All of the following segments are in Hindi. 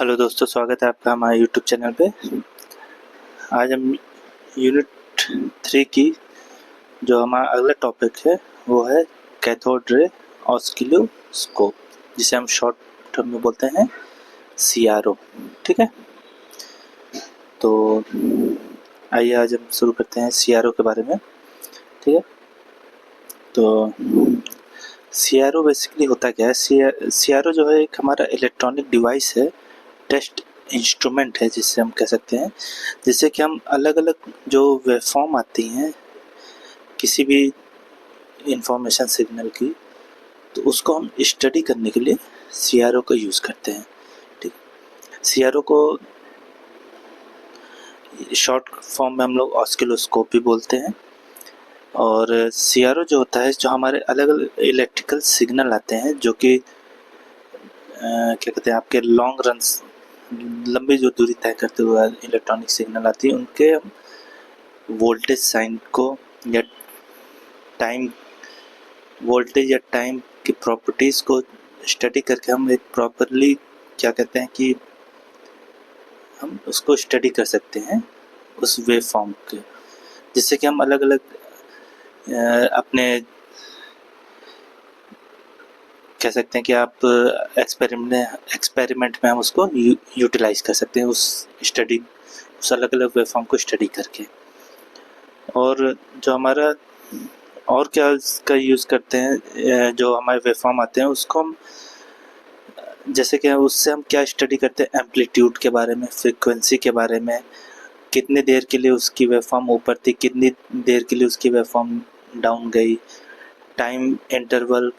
हेलो दोस्तों, स्वागत है आपका हमारे यूट्यूब चैनल पे। आज हम यूनिट 3 की जो हमारा अगला टॉपिक है वो है कैथोड रे ऑस्किलोस्कोप, जिसे हम शॉर्ट टर्म में बोलते हैं CRO। ठीक है, तो आइए आज हम शुरू करते हैं CRO के बारे में। ठीक है, तो CRO बेसिकली होता क्या है? CRO जो है एक हमारा इलेक्ट्रॉनिक डिवाइस है, टेस्ट इंस्ट्रूमेंट है जिससे हम कह सकते हैं, जिससे कि हम अलग अलग जो वेवफॉर्म आती हैं किसी भी इंफॉर्मेशन सिग्नल की, तो उसको हम स्टडी करने के लिए CRO का यूज़ करते हैं। ठीक, CRO को शॉर्ट फॉर्म में हम लोग ऑस्किलोस्कोप भी बोलते हैं। और CRO जो होता है, जो हमारे अलग अलग इलेक्ट्रिकल सिग्नल आते हैं जो कि क्या कहते हैं, आपके लॉन्ग रन्स, लंबी जो दूरी तय करते हुए इलेक्ट्रॉनिक सिग्नल आती है, उनके हम वोल्टेज साइन को या टाइम वोल्टेज या टाइम की प्रॉपर्टीज़ को स्टडी करके हम एक प्रॉपरली क्या कहते हैं कि हम उसको स्टडी कर सकते हैं उस वेव फॉर्म के, जिससे कि हम अलग अलग अपने कह सकते हैं कि आप एक्सपेरिमेंट में हम उसको यूटिलाइज कर सकते हैं उस अलग अलग वेव फॉर्म को स्टडी करके। और जो हमारा और क्या इसका यूज़ करते हैं, जो हमारे वेव फॉर्म आते हैं उसको हम जैसे कि उससे हम क्या स्टडी करते हैं, एम्पलीट्यूड के बारे में, फ्रीक्वेंसी के बारे में, कितनी देर के लिए उसकी वेवफॉर्म ऊपर थी, कितनी देर के लिए उसकी वेवफॉर्म डाउन गई, टाइम इंटरवल,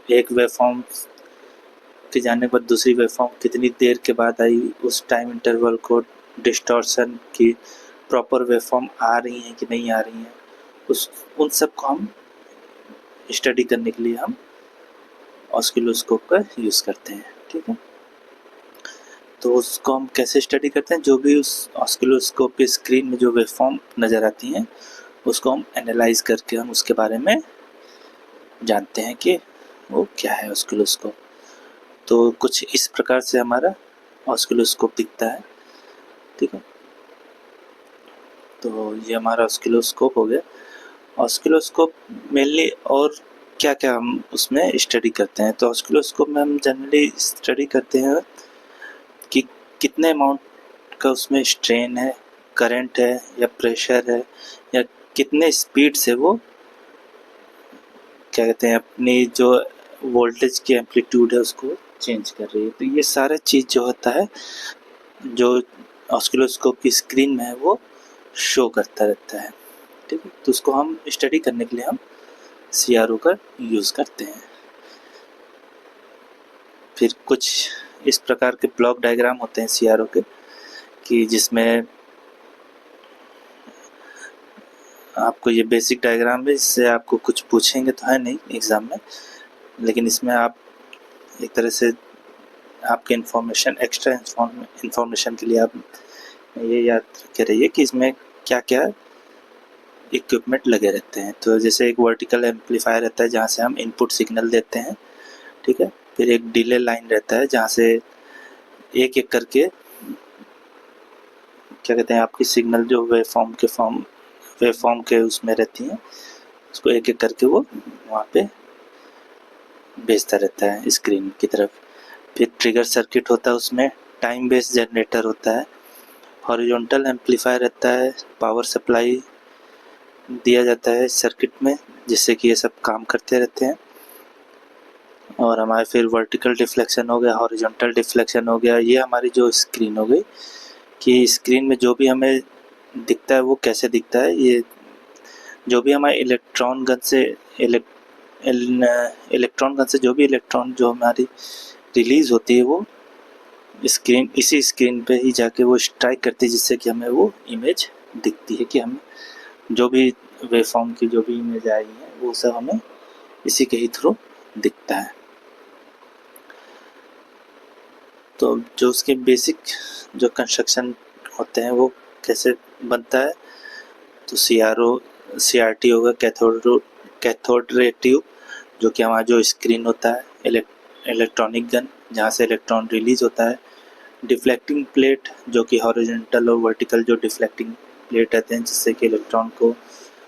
एक वेवफॉर्म के जाने के बाद दूसरी वेवफॉर्म कितनी देर के बाद आई, उस टाइम इंटरवल को, डिस्टॉर्शन की प्रॉपर वेवफॉर्म आ रही हैं कि नहीं आ रही हैं, उन सब को हम स्टडी करने के लिए हम ऑस्किलोस्कोप का यूज़ करते हैं। ठीक है, तो उसको हम कैसे स्टडी करते हैं, जो भी उस ऑस्किलोस्कोप की स्क्रीन में जो वेवफॉर्म नज़र आती हैं उसको हम एनालाइज करके हम उसके बारे में जानते हैं कि वो क्या है ऑस्किलोस्कोप। तो कुछ इस प्रकार से हमारा ऑस्किलोस्कोप दिखता है। ठीक है, तो ये हमारा ऑस्किलोस्कोप हो गया। ऑस्किलोस्कोप मेनली और क्या क्या हम उसमें स्टडी करते हैं, तो ऑस्किलोस्कोप में हम जनरली स्टडी करते हैं कि कितने अमाउंट का उसमें स्ट्रेन है, करंट है या प्रेशर है, या कितने स्पीड से वो क्या कहते हैं अपनी जो वोल्टेज की एम्पलीट्यूड है उसको चेंज कर रही है। तो ये सारा चीज़ जो होता है, जो ऑस्किलोस्कोप की स्क्रीन में है, वो शो करता रहता है। ठीक है, तो उसको हम स्टडी करने के लिए हम CRO का यूज़ करते हैं। फिर कुछ इस प्रकार के ब्लॉक डायग्राम होते हैं CRO के, कि जिसमें आपको ये बेसिक डायग्राम है, इससे आपको कुछ पूछेंगे तो है नहीं एग्ज़ाम में, लेकिन इसमें आप एक तरह से आपके एक्स्ट्रा इन्फॉर्मेशन के लिए आप ये याद रखे रहिए कि इसमें क्या क्या इक्विपमेंट लगे रहते हैं। तो जैसे एक वर्टिकल एम्पलीफायर रहता है जहाँ से हम इनपुट सिग्नल देते हैं। ठीक है, फिर एक डिले लाइन रहता है जहाँ से एक एक करके क्या कहते हैं आपकी सिग्नल जो वेवफॉर्म के उसमें रहती हैं, उसको एक एक करके वो वहाँ पे भेजता रहता है स्क्रीन की तरफ। फिर ट्रिगर सर्किट होता है, उसमें टाइम बेस्ड जनरेटर होता है, हॉरिजॉन्टल एम्पलीफायर रहता है, पावर सप्लाई दिया जाता है सर्किट में जिससे कि ये सब काम करते रहते हैं। और हमारे फिर वर्टिकल डिफ्लेक्शन हो गया, हॉरिजॉन्टल डिफ्लेक्शन हो गया। ये हमारी जो स्क्रीन हो गई कि स्क्रीन में जो भी हमें दिखता है वो कैसे दिखता है, ये जो भी हमारे इलेक्ट्रॉन गन से जो भी इलेक्ट्रॉन जो हमारी रिलीज़ होती है, वो इसी स्क्रीन पे ही जाके वो स्ट्राइक करती है, जिससे कि हमें वो इमेज दिखती है कि हमें जो भी वेवफॉर्म की जो भी इमेज आई है वो सब हमें इसी के ही थ्रू दिखता है। तो जो उसके बेसिक जो कंस्ट्रक्शन होते हैं वो कैसे बनता है, तो CRT होगा, कैथोड रे ट्यूब, जो कि हमारा जो स्क्रीन होता है, इलेक्ट्रॉनिक गन जहाँ से इलेक्ट्रॉन रिलीज होता है, डिफ्लेक्टिंग प्लेट, जो कि हॉरिजॉन्टल और वर्टिकल जो डिफ्लेक्टिंग प्लेट रहते हैं, जिससे कि इलेक्ट्रॉन को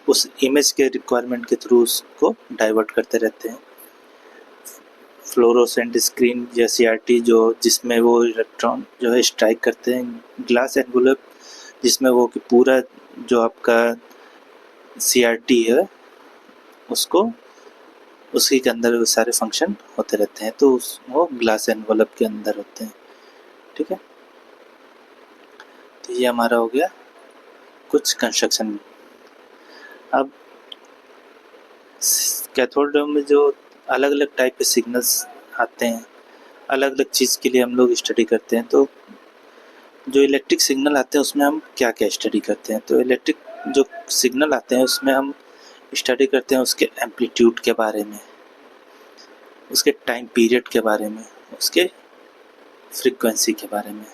उस इमेज के रिक्वायरमेंट के थ्रू उसको डाइवर्ट करते रहते हैं। फ्लोरोसेंट स्क्रीन या CRT, जो जिसमें वो इलेक्ट्रॉन जो है स्ट्राइक करते हैं। ग्लास एनवलप, जिसमें वो कि पूरा जो आपका CRT है उसको उसी के अंदर वो सारे फंक्शन होते रहते हैं, तो वो ग्लास एनवलप के अंदर होते हैं। ठीक है, तो ये हमारा हो गया कुछ कंस्ट्रक्शन। अब कैथोड में जो अलग अलग टाइप के सिग्नल्स आते हैं, अलग अलग चीज़ के लिए हम लोग स्टडी करते हैं। तो जो इलेक्ट्रिक सिग्नल आते हैं उसमें हम क्या क्या स्टडी करते हैं, तो इलेक्ट्रिक जो सिग्नल आते हैं उसमें हम स्टडी करते हैं उसके एम्पलीट्यूड के बारे में, उसके टाइम पीरियड के बारे में, उसके फ्रीक्वेंसी के बारे में।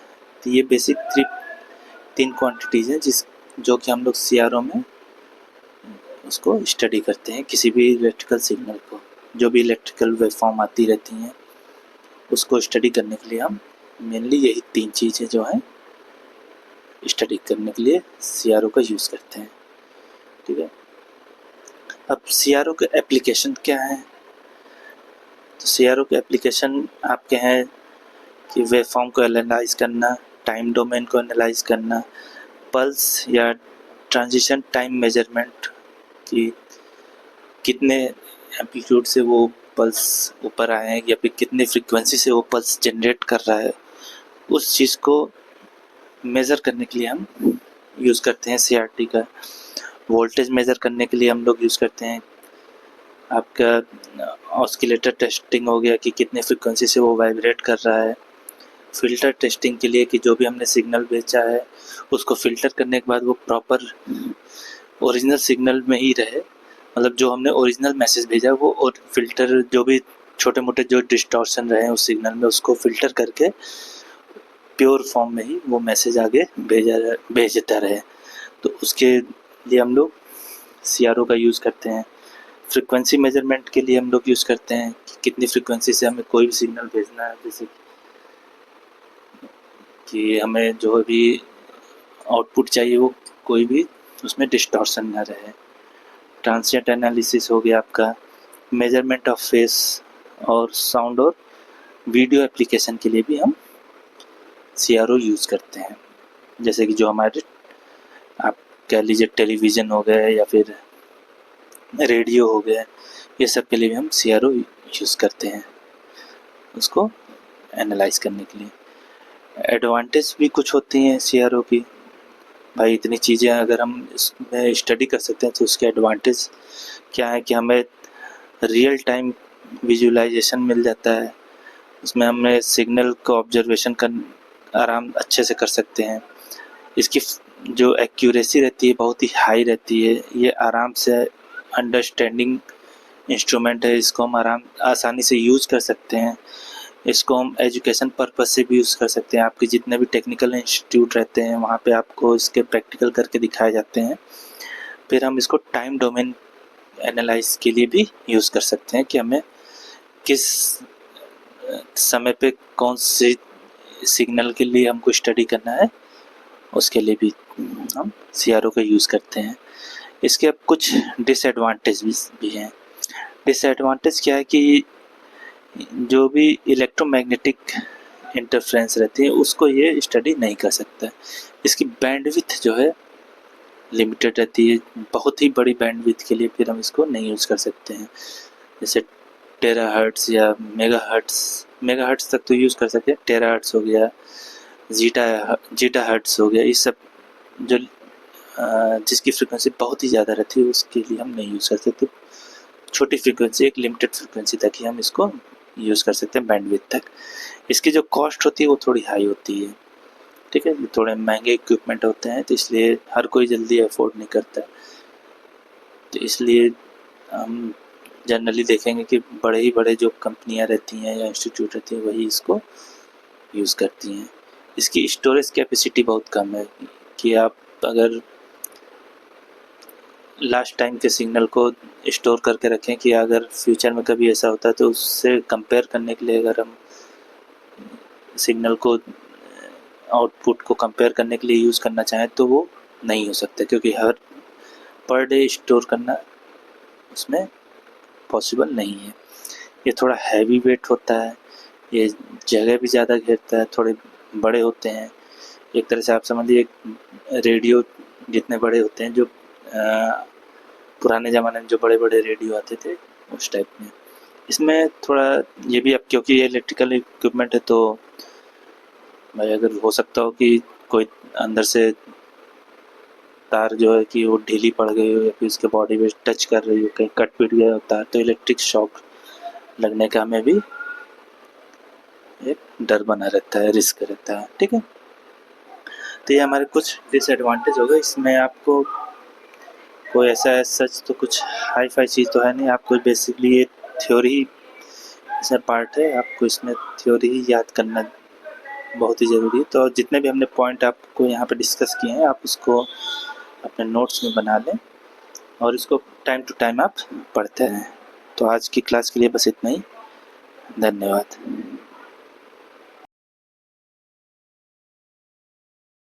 तो ये बेसिक तीन क्वांटिटीज़ हैं जो कि हम लोग CRO में उसको स्टडी करते हैं। किसी भी इलेक्ट्रिकल सिग्नल को, जो भी इलेक्ट्रिकल वेवफॉर्म आती रहती हैं, उसको स्टडी करने के लिए हम मेनली यही तीन चीज़ें जो हैं स्टडी करने के लिए CRO का यूज़ करते हैं। ठीक है, अब CRO के एप्लीकेशन क्या है? तो CRO के एप्लीकेशन आपके हैं कि वेवफॉर्म को एनालाइज करना, टाइम डोमेन को एनालाइज करना, पल्स या ट्रांजिशन टाइम मेजरमेंट कि कितने एम्पलीट्यूड से वो पल्स ऊपर आए हैं या फिर कितनी फ्रीक्वेंसी से वो पल्स जनरेट कर रहा है, उस चीज़ को मेज़र करने के लिए हम यूज़ करते हैं CRT का। वोल्टेज मेज़र करने के लिए हम लोग यूज़ करते हैं आपका ऑस्किलेटर टेस्टिंग हो गया कि कितने फ्रीक्वेंसी से वो वाइब्रेट कर रहा है। फ़िल्टर टेस्टिंग के लिए कि जो भी हमने सिग्नल भेजा है उसको फ़िल्टर करने के बाद वो प्रॉपर ओरिजिनल सिग्नल में ही रहे, मतलब जो हमने ओरिजिनल मैसेज भेजा वो, और फ़िल्टर जो भी छोटे मोटे जो डिस्टॉर्शन रहे उस सिग्नल में उसको फ़िल्टर करके प्योर फॉर्म में ही वो मैसेज आगे भेजता रहे। तो उसके लिए हम लोग CRO का यूज़ करते हैं। फ्रीक्वेंसी मेजरमेंट के लिए हम लोग यूज़ करते हैं कि कितनी फ्रीक्वेंसी से हमें कोई भी सिग्नल भेजना है, जैसे कि हमें जो भी आउटपुट चाहिए वो कोई भी उसमें डिस्टॉर्शन ना रहे। ट्रांसिएंट एनालिसिस हो गया आपका, मेजरमेंट ऑफ फेस और साउंड और वीडियो एप्लीकेशन के लिए भी हम CRO यूज़ करते हैं। जैसे कि जो हमारे आप कह लीजिए टेलीविज़न हो गए या फिर रेडियो हो गया, ये सब के लिए भी हम CRO यूज़ करते हैं उसको एनालाइज करने के लिए। एडवांटेज भी कुछ होती हैं CRO की, भाई इतनी चीज़ें अगर हम इसमें स्टडी कर सकते हैं तो उसके एडवांटेज क्या है कि हमें रियल टाइम विजुअलाइजेशन मिल जाता है, उसमें हमें सिग्नल को ऑब्जर्वेशन कर आराम अच्छे से कर सकते हैं। इसकी जो एक्यूरेसी रहती है बहुत ही हाई रहती है, ये आराम से अंडरस्टैंडिंग इंस्ट्रूमेंट है, इसको हम आसानी से यूज़ कर सकते हैं। इसको हम एजुकेशन पर्पस से भी यूज़ कर सकते हैं। आपके जितने भी टेक्निकल इंस्टीट्यूट रहते हैं वहाँ पे आपको इसके प्रैक्टिकल करके दिखाए जाते हैं। फिर हम इसको टाइम डोमेन एनालाइज के लिए भी यूज़ कर सकते हैं कि हमें किस समय पे कौन सी सिग्नल के लिए हमको स्टडी करना है, उसके लिए भी हम CRO का यूज़ करते हैं। इसके अब कुछ डिसएडवांटेज भी हैं। डिसएडवांटेज क्या है कि जो भी इलेक्ट्रोमैग्नेटिक इंटरफ्रेंस रहती है उसको ये स्टडी नहीं कर सकता। इसकी बैंडविड्थ जो है लिमिटेड रहती है, बहुत ही बड़ी बैंडविड्थ के लिए फिर हम इसको नहीं यूज़ कर सकते हैं। जैसे टेराहर्ट्ज़ या मेगाहर्ट्ज़ तक तो यूज़ कर सकते हैं। टेराहर्ट्ज़ हो गया, जीटाहर्ट्ज़ हो गया, ये सब जो जिसकी फ्रीक्वेंसी बहुत ही ज़्यादा रहती है उसके लिए हम नहीं यूज़ कर सकते। छोटी फ्रीक्वेंसी, एक लिमिटेड फ्रीक्वेंसी तक ही हम इसको यूज़ कर सकते हैं, बैंडविड्थ तक। इसकी जो कॉस्ट होती है वो थोड़ी हाई होती है। ठीक है, थोड़े महंगे इक्विपमेंट होते हैं तो इसलिए हर कोई जल्दी अफोर्ड नहीं करता। तो इसलिए हम जनरली देखेंगे कि बड़े जो कंपनियां रहती हैं या इंस्टीट्यूट रहती हैं वही इसको यूज़ करती हैं। इसकी स्टोरेज कैपेसिटी बहुत कम है कि आप अगर लास्ट टाइम के सिग्नल को स्टोर करके रखें कि अगर फ्यूचर में कभी ऐसा होता है तो उससे कंपेयर करने के लिए अगर हम सिग्नल को आउटपुट को कंपेयर करने के लिए यूज़ करना चाहें तो वो नहीं हो सकता, क्योंकि हर पर डे स्टोर करना उसमें पॉसिबल नहीं है। ये थोड़ा हैवी वेट होता है, ये जगह भी ज़्यादा घेरता है, थोड़े बड़े होते हैं। एक तरह से आप समझिए रेडियो जितने बड़े होते हैं, जो पुराने ज़माने में जो बड़े-बड़े रेडियो आते थे उस टाइप में। इसमें थोड़ा ये भी, अब क्योंकि ये इलेक्ट्रिकल इक्विपमेंट है तो भाई अगर हो सकता हो कि कोई अंदर से तार जो है कि वो ढीली पड़ गई हो या फिर उसके बॉडी पे टच कर रही हो, कहीं कट पिट गया हो तार, तो इलेक्ट्रिक शॉक लगने का हमें भी एक डर बना रहता है, रिस्क रहता है। ठीक है, तो ये हमारे कुछ डिसएडवांटेज हो गए। इसमें आपको कोई ऐसा सच तो कुछ हाई फाई चीज़ तो है नहीं, आपको बेसिकली ये थ्योरी इसमें पार्ट है, आपको इसमें थ्योरी ही याद करना बहुत ही ज़रूरी है। तो जितने भी हमने पॉइंट आपको यहाँ पे डिस्कस किए हैं, आप उसको अपने नोट्स में बना लें और इसको टाइम टू टाइम आप पढ़ते रहें। तो आज की क्लास के लिए बस इतना ही। धन्यवाद।